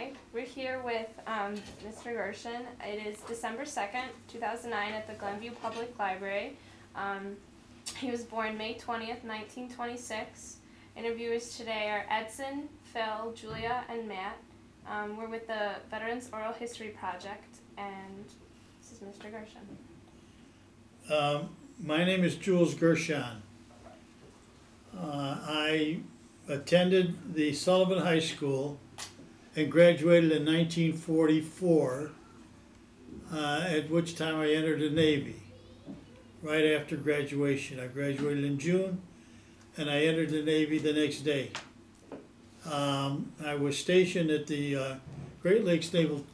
Hi, we're here with Mr. Gershon. It is December 2nd, 2009 at the Glenview Public Library. He was born May 20th, 1926. Interviewers today are Edson, Phil, Julia, and Matt. We're with the Veterans Oral History Project, and this is Mr. Gershon. My name is Jules Gershon. I attended the Sullivan High School and graduated in 1944, at which time I entered the Navy. Right after graduation, I graduated in June, and I entered the Navy the next day. I was stationed at the Great Lakes Naval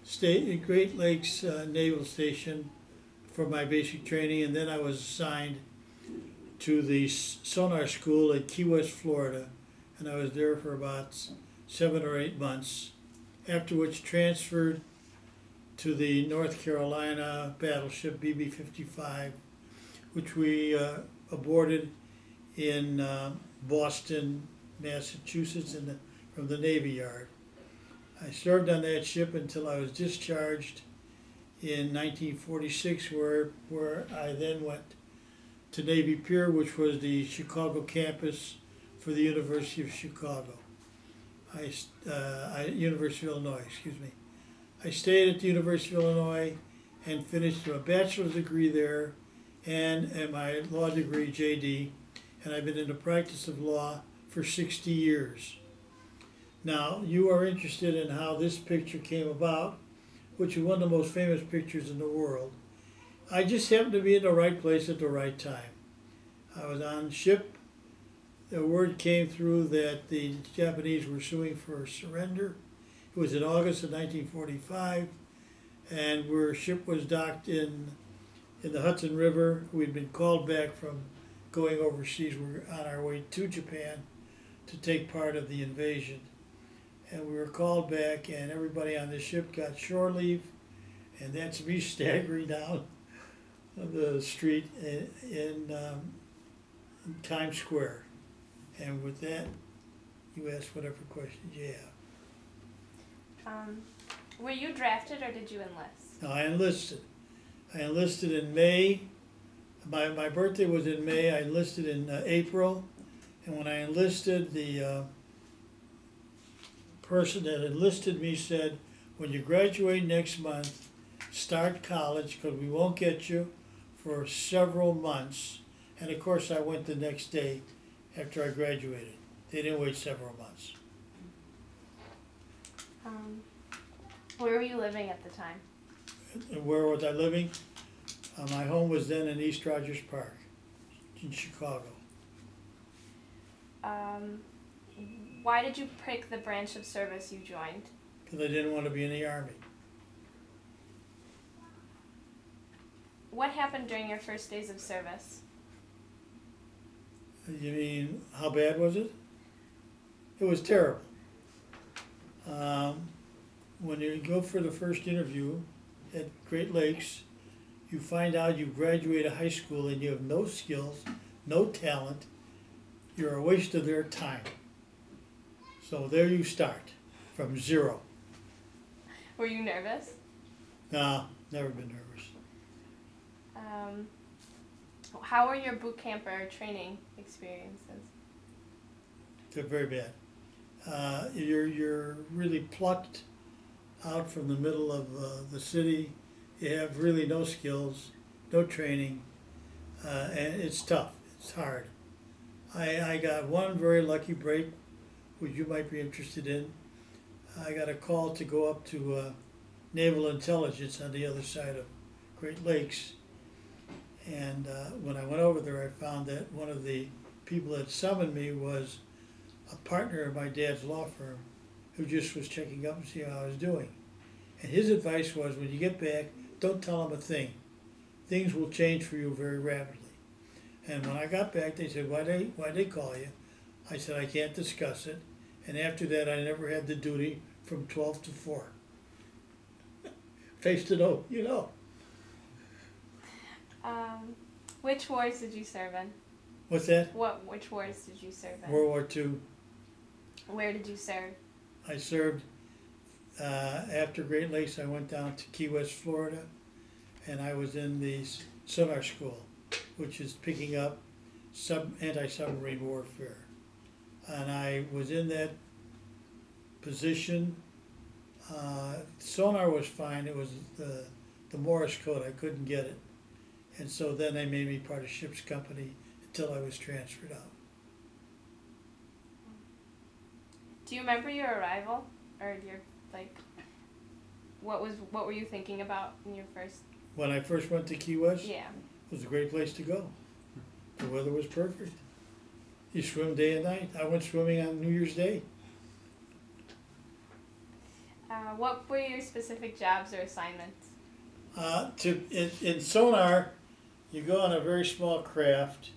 Station for my basic training, and then I was assigned to the sonar school at Key West, Florida, and I was there for about 7 or 8 months, after which transferred to the North Carolina battleship BB-55, which we aborted in Boston, Massachusetts, from the Navy Yard. I served on that ship until I was discharged in 1946, where I then went to Navy Pier, which was the Chicago campus for the University of Chicago. University of Illinois, excuse me. I stayed at the University of Illinois and finished a bachelor's degree there and my law degree, JD, and I've been in the practice of law for 60 years. Now, you are interested in how this picture came about, which is one of the most famous pictures in the world. I just happened to be in the right place at the right time. I was on ship. The word came through that the Japanese were suing for surrender. It was in August of 1945, and our ship was docked in the Hudson River. We'd been called back from going overseas. We were on our way to Japan to take part of the invasion. And we were called back, and everybody on the ship got shore leave, and that's me staggering down the street in Times Square. And with that, you ask whatever questions you have. Were you drafted or did you enlist? No, I enlisted. I enlisted in May. My birthday was in May. I enlisted in April. And when I enlisted, the person that enlisted me said, when you graduate next month, start college because we won't get you for several months. And of course I went the next day after I graduated. They didn't wait several months. Where were you living at the time? And where was I living? My home was then in East Rogers Park in Chicago. Why did you pick the branch of service you joined? Because I didn't want to be in the Army. What happened during your first days of service? You mean, how bad was it? It was terrible. When you go for the first interview at Great Lakes, you find out you graduated high school and you have no skills, no talent. You're a waste of their time. So there you start, from zero. Were you nervous? No, never been nervous. How were your boot camp or training experiences? They're very bad. You're really plucked out from the middle of the city. You have really no skills, no training, and it's tough. It's hard. I got one very lucky break, which you might be interested in. I got a call to go up to Naval Intelligence on the other side of Great Lakes. And when I went over there, I found that one of the people that summoned me was a partner of my dad's law firm who just was checking up and see how I was doing. And his advice was, when you get back, don't tell him a thing. Things will change for you very rapidly. And when I got back, they said, why'd they call you? I said, I can't discuss it. And after that, I never had the duty from 12 to 4. Face to no, you know. Which wars did you serve in? What's that? Which wars did you serve in? World War II. Where did you serve? I served after Great Lakes, I went down to Key West, Florida, and I was in the sonar school, which is picking up anti-submarine warfare. And I was in that position. Sonar was fine. It was the Morse code. I couldn't get it. And so then they made me part of ship's company until I was transferred out. Do you remember your arrival, or your what were you thinking about in your first? When I first went to Key West, Yeah. it was a great place to go. The weather was perfect. You swim day and night. I went swimming on New Year's Day. What were your specific jobs or assignments? In sonar, you go on a very small craft,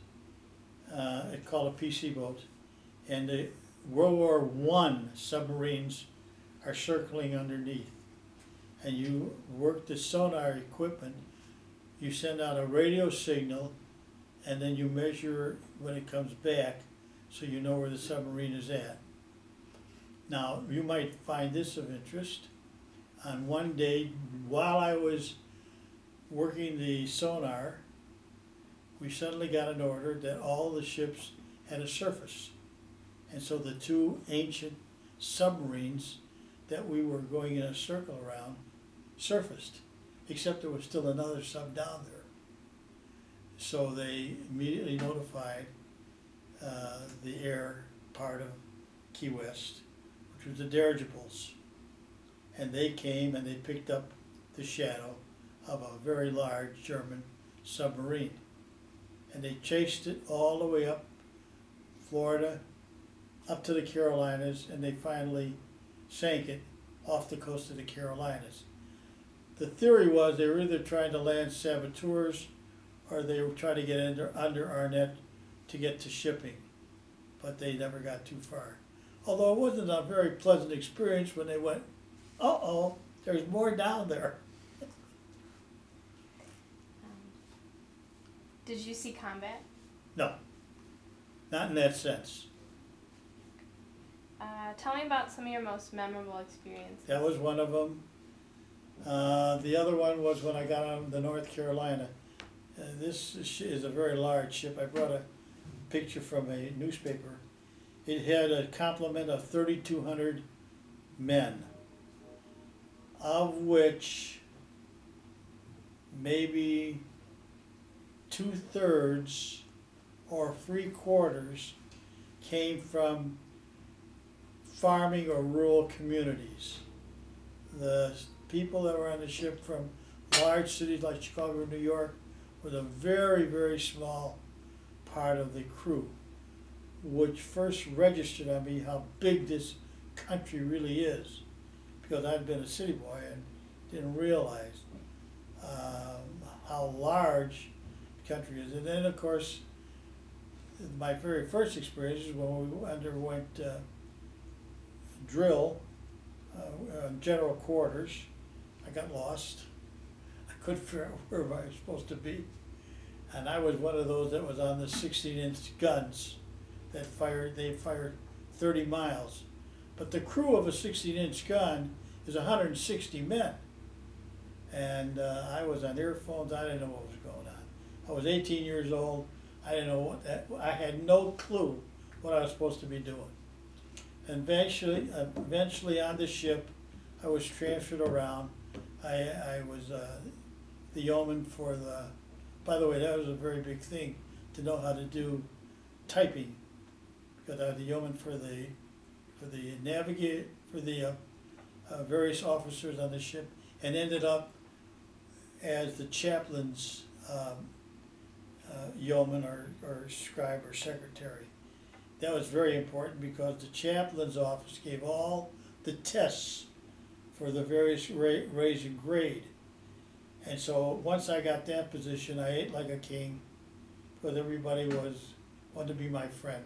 it's called a PC boat, and the World War I submarines are circling underneath. And you work the sonar equipment, you send out a radio signal, and then you measure when it comes back so you know where the submarine is at. Now, you might find this of interest. On one day, while I was working the sonar, we suddenly got an order that all the ships had a surface. And so the two ancient submarines that we were going in a circle around surfaced, except there was still another sub down there. So they immediately notified the air part of Key West, which was the dirigibles. And they came and they picked up the shadow of a very large German submarine. And they chased it all the way up Florida, up to the Carolinas, and they finally sank it off the coast of the Carolinas. The theory was they were either trying to land saboteurs or they were trying to get under our net to get to shipping, but they never got too far. Although it wasn't a very pleasant experience when they went, uh-oh, there's more down there. Did you see combat? No, not in that sense. Tell me about some of your most memorable experiences. That was one of them. The other one was when I got on the North Carolina. This is a very large ship. I brought a picture from a newspaper. It had a complement of 3,200 men, of which maybe 2/3 or 3/4 came from farming or rural communities. The people that were on the ship from large cities like Chicago, New York, was a very, very small part of the crew, which first registered on me how big this country really is, because I'd been a city boy and didn't realize how large the country is. And then, of course, my very first experience is when we underwent drill, general quarters. I got lost. I couldn't figure out where I was supposed to be. And I was one of those that was on the 16-inch guns that they fired 30 miles. But the crew of a 16-inch gun is 160 men. And I was on earphones. I didn't know what was going on. I was 18 years old. I didn't know I had no clue what I was supposed to be doing. And eventually on the ship, I was transferred around. I was the yeoman for the, by the way, that was a very big thing, to know how to do typing, because I was the yeoman for the various officers on the ship, and ended up as the chaplain's yeoman or scribe or secretary. That was very important because the chaplain's office gave all the tests for the various raise and grade. And so once I got that position, I ate like a king, because everybody wanted to be my friend.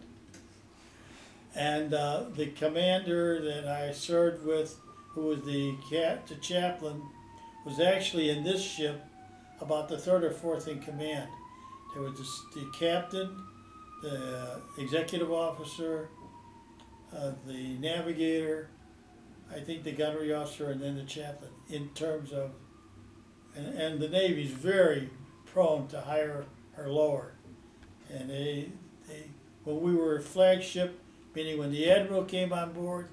And the commander that I served with, who was the chaplain, was actually in this ship about the 3rd or 4th in command. There was the captain, the executive officer, the navigator, I think the gunnery officer and then the chaplain in terms of, and the Navy's very prone to hire or lower. And when we were a flagship, meaning when the admiral came on board,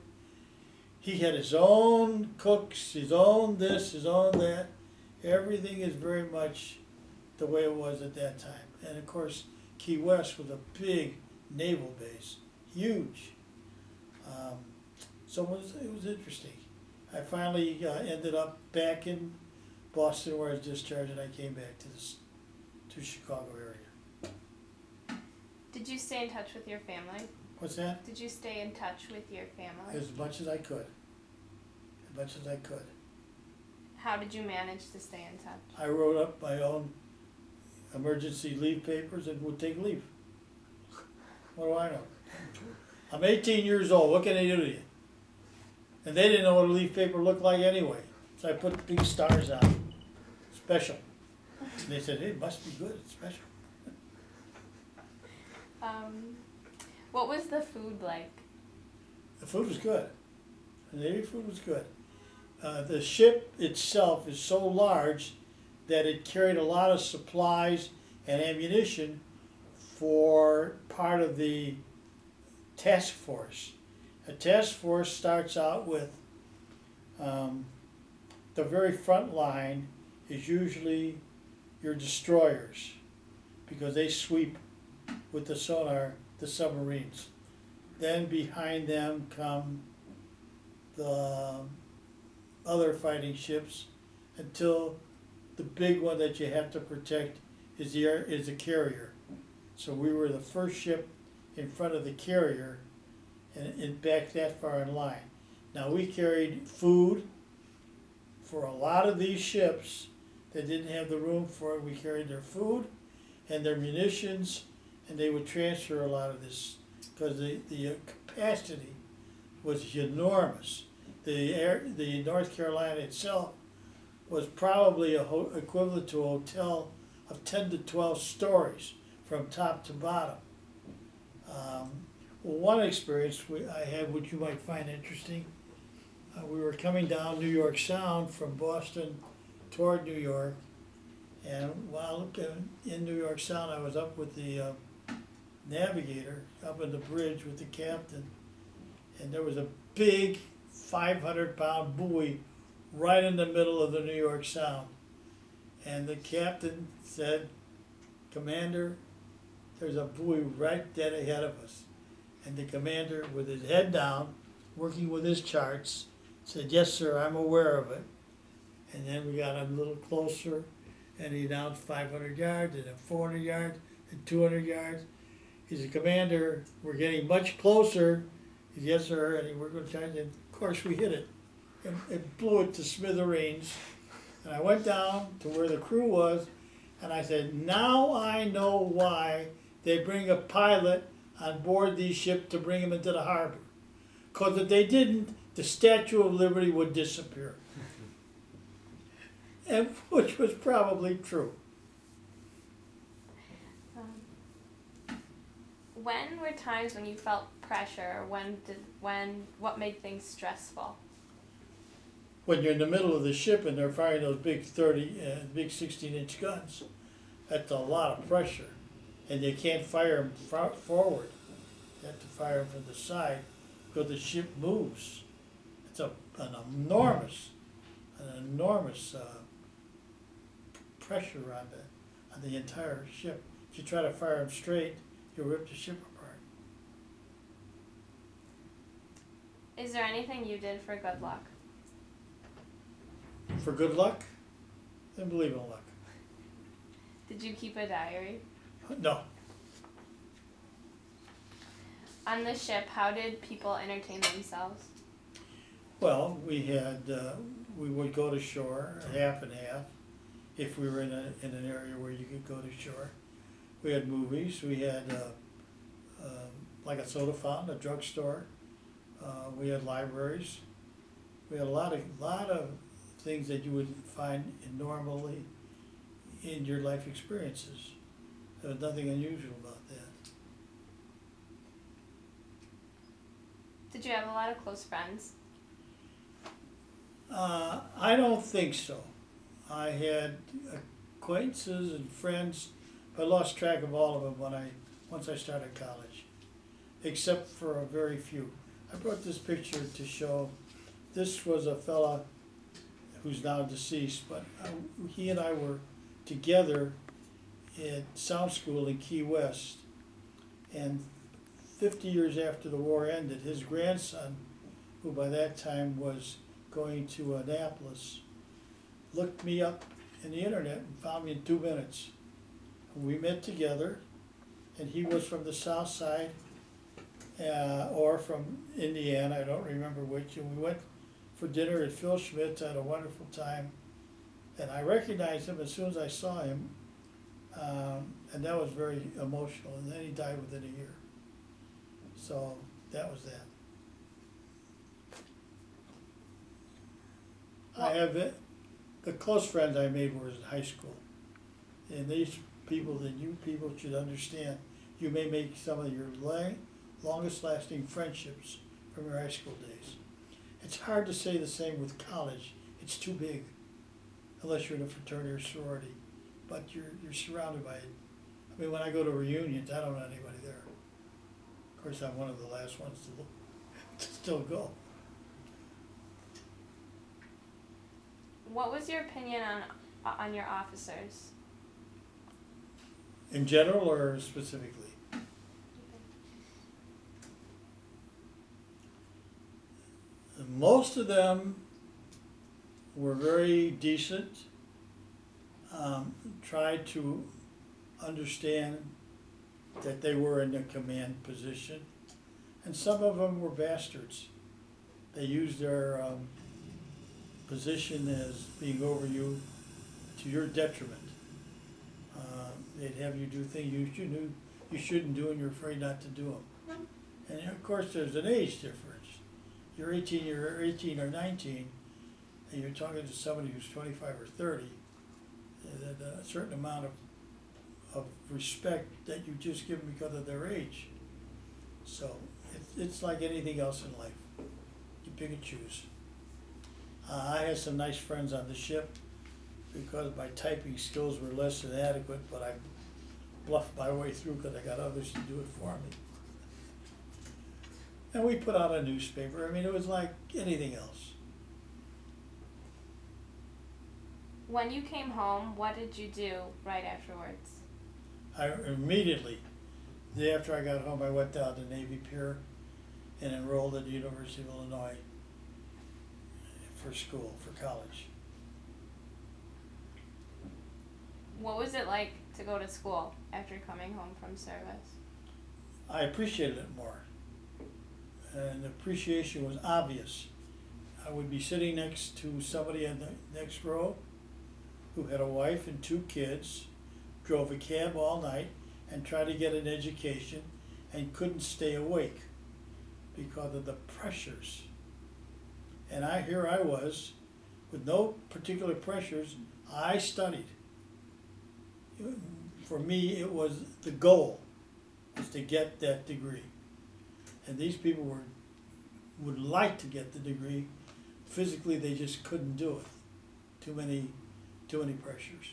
he had his own cooks, his own this, his own that. Everything is very much the way it was at that time. And of course, Key West was a big naval base, huge. So it was interesting. I finally ended up back in Boston where I was discharged, and I came back to Chicago area. Did you stay in touch with your family? What's that? Did you stay in touch with your family? As much as I could. As much as I could. How did you manage to stay in touch? I wrote up my own emergency leave papers and would take leave. What do I know? I'm 18 years old. What can I do to you? And they didn't know what a leaf paper looked like anyway. So I put big stars on it. Special. And they said, hey, it must be good. It's special. What was the food like? The food was good. The Navy food was good. The ship itself is so large that it carried a lot of supplies and ammunition for part of the task force. A task force starts out with the very front line is usually your destroyers, because they sweep with the sonar the submarines. Then behind them come the other fighting ships until the big one that you have to protect is the carrier. So we were the first ship in front of the carrier and back that far in line. Now we carried food for a lot of these ships that didn't have the room for it. We carried their food and their munitions, and they would transfer a lot of this because the capacity was enormous. The North Carolina itself was probably equivalent to a hotel of 10 to 12 stories from top to bottom. One experience I had, which you might find interesting, we were coming down New York Sound from Boston toward New York, and while in New York Sound, I was up with the navigator, up on the bridge with the captain, and there was a big 500-pound buoy right in the middle of the New York Sound. And the captain said, "Commander, there's a buoy right dead ahead of us." And the commander, with his head down, working with his charts, said, "Yes, sir, I'm aware of it." And then we got a little closer, and he announced 500 yards, and then 400 yards, and 200 yards. He said, "Commander, we're getting much closer." He said, "Yes, sir," and we're going to try, and of course we hit it. And it blew it to smithereens. And I went down to where the crew was, and I said, "Now I know why they bring a pilot on board these ships to bring them into the harbor. Because if they didn't, the Statue of Liberty would disappear." And which was probably true. When were times when you felt pressure, or what made things stressful? When you're in the middle of the ship and they're firing those big 16-inch guns, that's a lot of pressure. And they can't fire them forward. They have to fire them from the side because the ship moves. It's an enormous pressure on the entire ship. If you try to fire them straight, you'll rip the ship apart. Is there anything you did for good luck? For good luck? I believe in luck. Did you keep a diary? No. On the ship, how did people entertain themselves? Well, we would go to shore, half and half, if we were in an area where you could go to shore. We had movies. We had like a soda fountain, a drugstore. We had libraries. We had a lot of things that you would find normally in your life experiences. There was nothing unusual about that. Did you have a lot of close friends? I don't think so. I had acquaintances and friends, but I lost track of all of them once I started college, except for a very few. I brought this picture to show, this was a fella who's now deceased, but he and I were together at Sound School in Key West, and 50 years after the war ended, his grandson, who by that time was going to Annapolis, looked me up in the internet and found me in 2 minutes. We met together, and he was from the South Side or from Indiana, I don't remember which, and we went for dinner at Phil Schmidt's, had a wonderful time, and I recognized him as soon as I saw him, and that was very emotional, and then he died within a year. So that was that. I have it. The close friends I made were in high school, and these people that you people should understand. You may make some of your longest lasting friendships from your high school days. It's hard to say the same with college. It's too big, unless you're in a fraternity or sorority. But you're surrounded by it. I mean, when I go to reunions, I don't know anybody there. Of course, I'm one of the last ones to still go. What was your opinion on your officers? In general or specifically? Most of them were very decent, tried to understand that they were in a command position, and some of them were bastards. They used their position as being over you to your detriment. They'd have you do things you shouldn't do, and you're afraid not to do them. And of course, there's an age difference. You're 18 or 19, and you're talking to somebody who's 25 or 30. A certain amount of respect that you just give them because of their age. So it's like anything else in life. You pick and choose. I had some nice friends on the ship because my typing skills were less than adequate, but I bluffed my way through because I got others to do it for me. And we put out a newspaper. I mean, it was like anything else. When you came home, what did you do right afterwards? Immediately, the day after I got home, I went down to Navy Pier and enrolled at the University of Illinois for school, for college. What was it like to go to school after coming home from service? I appreciated it more. And the appreciation was obvious. I would be sitting next to somebody in the next row who had a wife and 2 kids, drove a cab all night and tried to get an education and couldn't stay awake because of the pressures. And here I was, with no particular pressures, I studied. For me, it was the goal, was to get that degree. And these people would like to get the degree. Physically, they just couldn't do it. Too many pressures.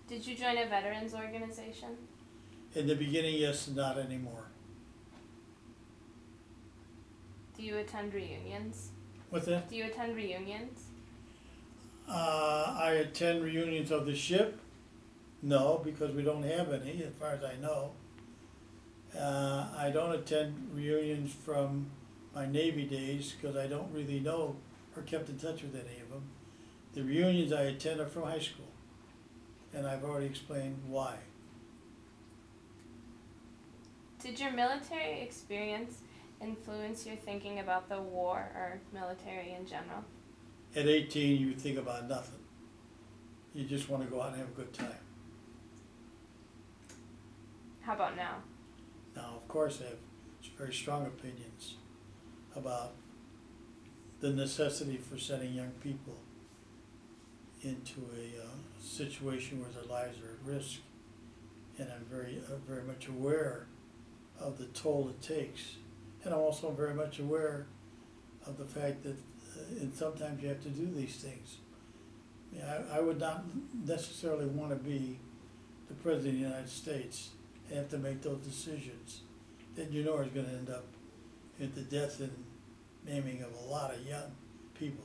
Did you join a veterans organization? In the beginning, yes, not anymore. Do you attend reunions? What's that? Do you attend reunions? I attend reunions of the ship. No, because we don't have any, as far as I know. I don't attend reunions from my Navy days because I don't really know or kept in touch with any of them. The reunions I attend are from high school, and I've already explained why. Did your military experience influence your thinking about the war or military in general? At 18, you think about nothing. You just want to go out and have a good time. How about now? Now, of course, I have very strong opinions about the necessity for sending young people into a situation where their lives are at risk, and I'm very much aware of the toll it takes And I'm also very much aware of the fact that and sometimes you have to do these things. Yeah, I would not necessarily want to be the President of the United States and have to make those decisions that you know is going to end up in the death and maiming of a lot of young people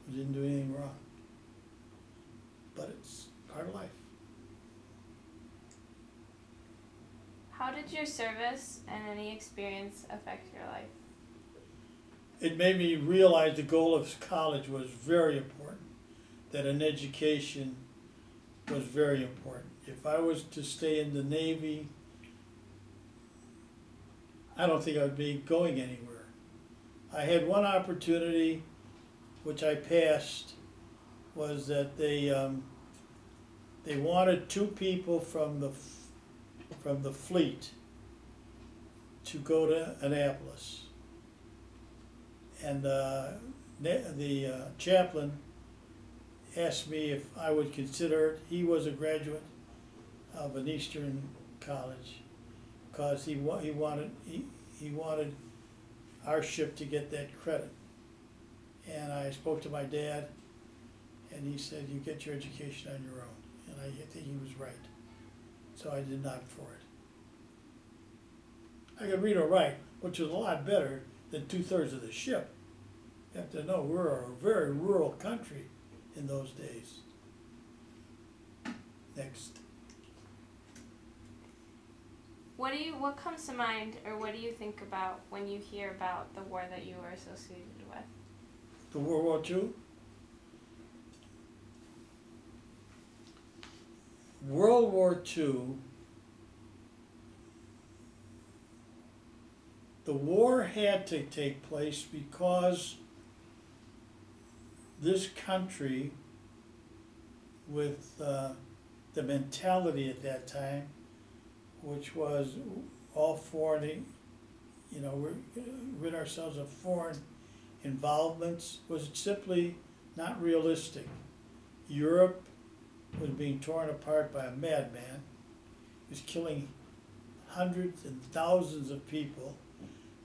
who didn't do anything wrong. But it's part of life. How did your service and any experience affect your life? It made me realize the goal of college was very important, that an education was very important. If I was to stay in the Navy, I don't think I would be going anywhere. I had one opportunity, which I passed, was that they wanted 2 people from the fleet to go to Annapolis. And the chaplain asked me if I would consider it. He was a graduate of an Eastern college, because he wanted our ship to get that credit. And I spoke to my dad, and he said, "You get your education on your own." And I think he was right. So I did not for it. I could read or write, which was a lot better than 2/3 of the ship. You have to know we're a very rural country in those days. Next. What comes to mind, or what do you think about when you hear about the war that you were associated with? The World War II? World War II, the war had to take place because this country, with the mentality at that time, which was all foreign, we're rid ourselves of foreign involvements, was simply not realistic. Europe was being torn apart by a madman. He was killing hundreds and thousands of people,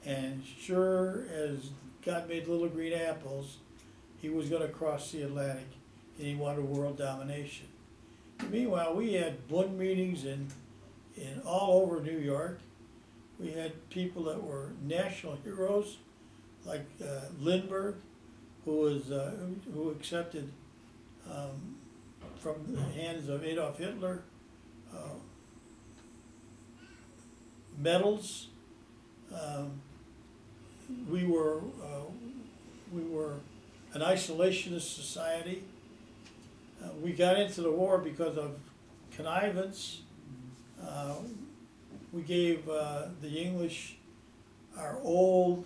and sure as God made little green apples, he was going to cross the Atlantic, and he wanted world domination. And meanwhile, we had Bund meetings in all over New York. We had people that were national heroes, like Lindbergh, who accepted from the hands of Adolf Hitler medals. We were an isolationist society. We got into the war because of connivance. We gave the English our old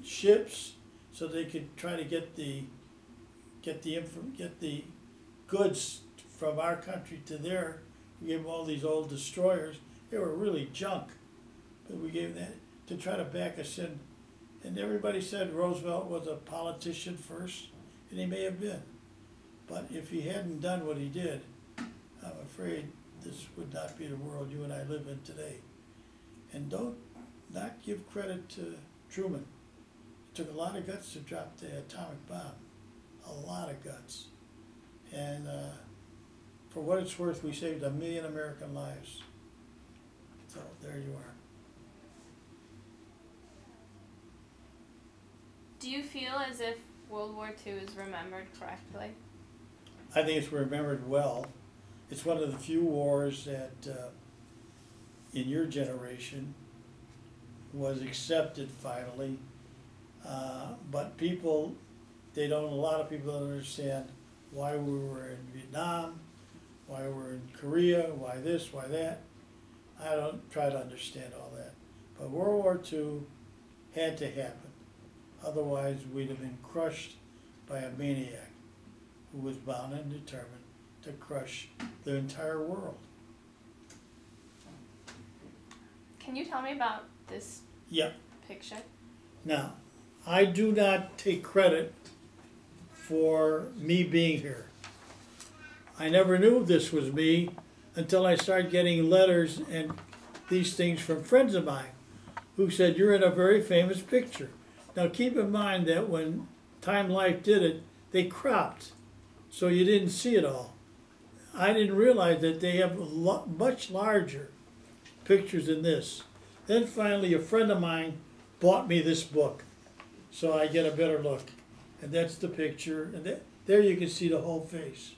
ships so they could try to get the goods from our country to there. We gave them all these old destroyers. They were really junk, but we gave that to try to back us in. And everybody said Roosevelt was a politician first, and he may have been. But if he hadn't done what he did, I'm afraid this would not be the world you and I live in today. And don't not give credit to Truman. It took a lot of guts to drop the atomic bomb, a lot of guts. And for what it's worth, we saved 1 million American lives. So there you are. Do you feel as if World War II is remembered correctly? I think it's remembered well. It's one of the few wars that, in your generation, was accepted finally. But a lot of people don't understand why we were in Vietnam, why we're in Korea, why this, why that. I don't try to understand all that. But World War II had to happen. Otherwise, we'd have been crushed by a maniac who was bound and determined to crush the entire world. Can you tell me about this picture? Now, I do not take credit for me being here. I never knew this was me until I started getting letters and these things from friends of mine who said, "You're in a very famous picture." Now keep in mind that when Time Life did it, they cropped, so you didn't see it all. I didn't realize that they have much larger pictures than this. Then finally a friend of mine bought me this book, so I get a better look. And that's the picture, and there you can see the whole face.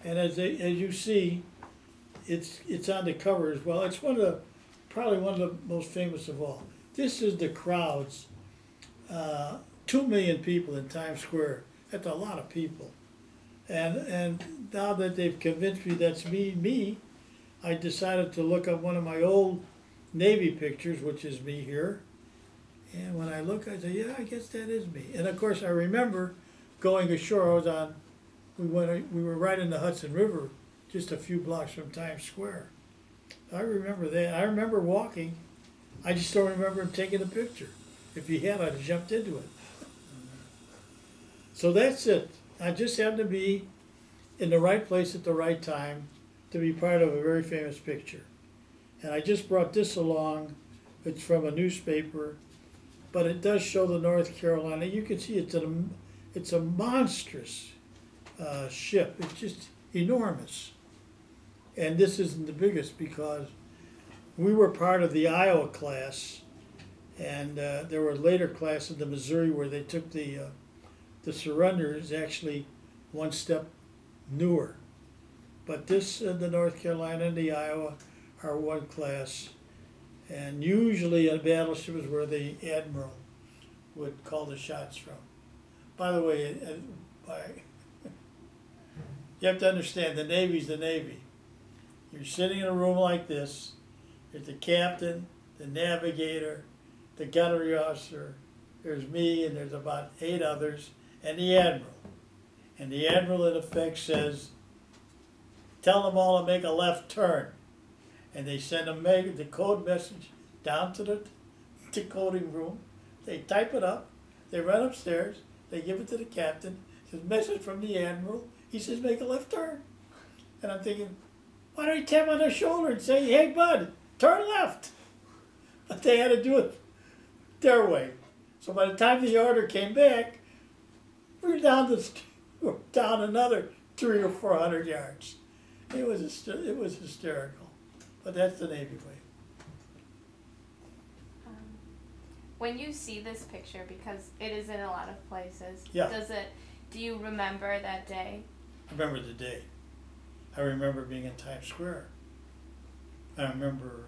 And as you see, it's on the cover as well. It's probably one of the most famous of all. This is the crowds. 2 million people in Times Square. That's a lot of people. And now that they've convinced me that's me, I decided to look up one of my old Navy pictures, which is me here. And when I look, I say, yeah, I guess that is me. And of course, I remember going ashore. We were right in the Hudson River, just a few blocks from Times Square. I remember that. I remember walking. I just don't remember him taking a picture. If he had, I'd have jumped into it. So that's it. I just happened to be in the right place at the right time to be part of a very famous picture. And I just brought this along. It's from a newspaper, but it does show the North Carolina. You can see it's a monstrous ship. It's just enormous. And this isn't the biggest because we were part of the Iowa class, and there were later classes in the Missouri where they took the surrender is actually one step newer. But this, the North Carolina and the Iowa are one class. And usually a battleship is where the admiral would call the shots from. By the way, you have to understand, the Navy's the Navy. You're sitting in a room like this, there's the captain, the navigator, the gunnery officer, there's me, and there's about 8 others, and the admiral. And the admiral, in effect, says, tell them all to make a left turn. And they send the code message down to the decoding room. They type it up. They run upstairs. They give it to the captain. It says, message from the admiral. He says, make a left turn. And I'm thinking, why don't you tap on their shoulder and say, hey, bud, turn left? But they had to do it their way. So by the time the order came back, we were down another 300 or 400 yards. It was hysterical. But that's the Navy way. When you see this picture, because it is in a lot of places, yeah. Do you remember that day? I remember the day. I remember being in Times Square. I remember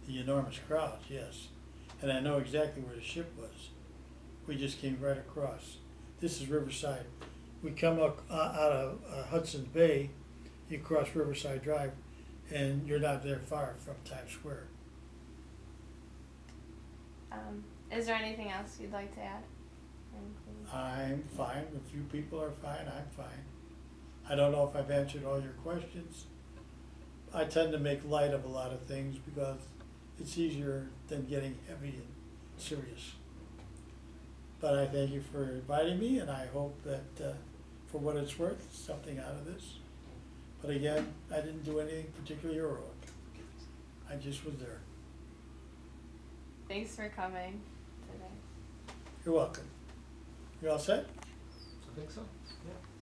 the enormous crowds, yes. And I know exactly where the ship was. We just came right across. This is Riverside. We come up out of Hudson Bay, you cross Riverside Drive, and you're not there far from Times Square. Is there anything else you'd like to add? I'm fine. If you people are fine, I'm fine. I don't know if I've answered all your questions. I tend to make light of a lot of things because it's easier than getting heavy and serious. But I thank you for inviting me, and I hope that for what it's worth, something out of this. But again, I didn't do anything particularly heroic. I just was there. Thanks for coming today. You're welcome. You all set? I think so. Yeah.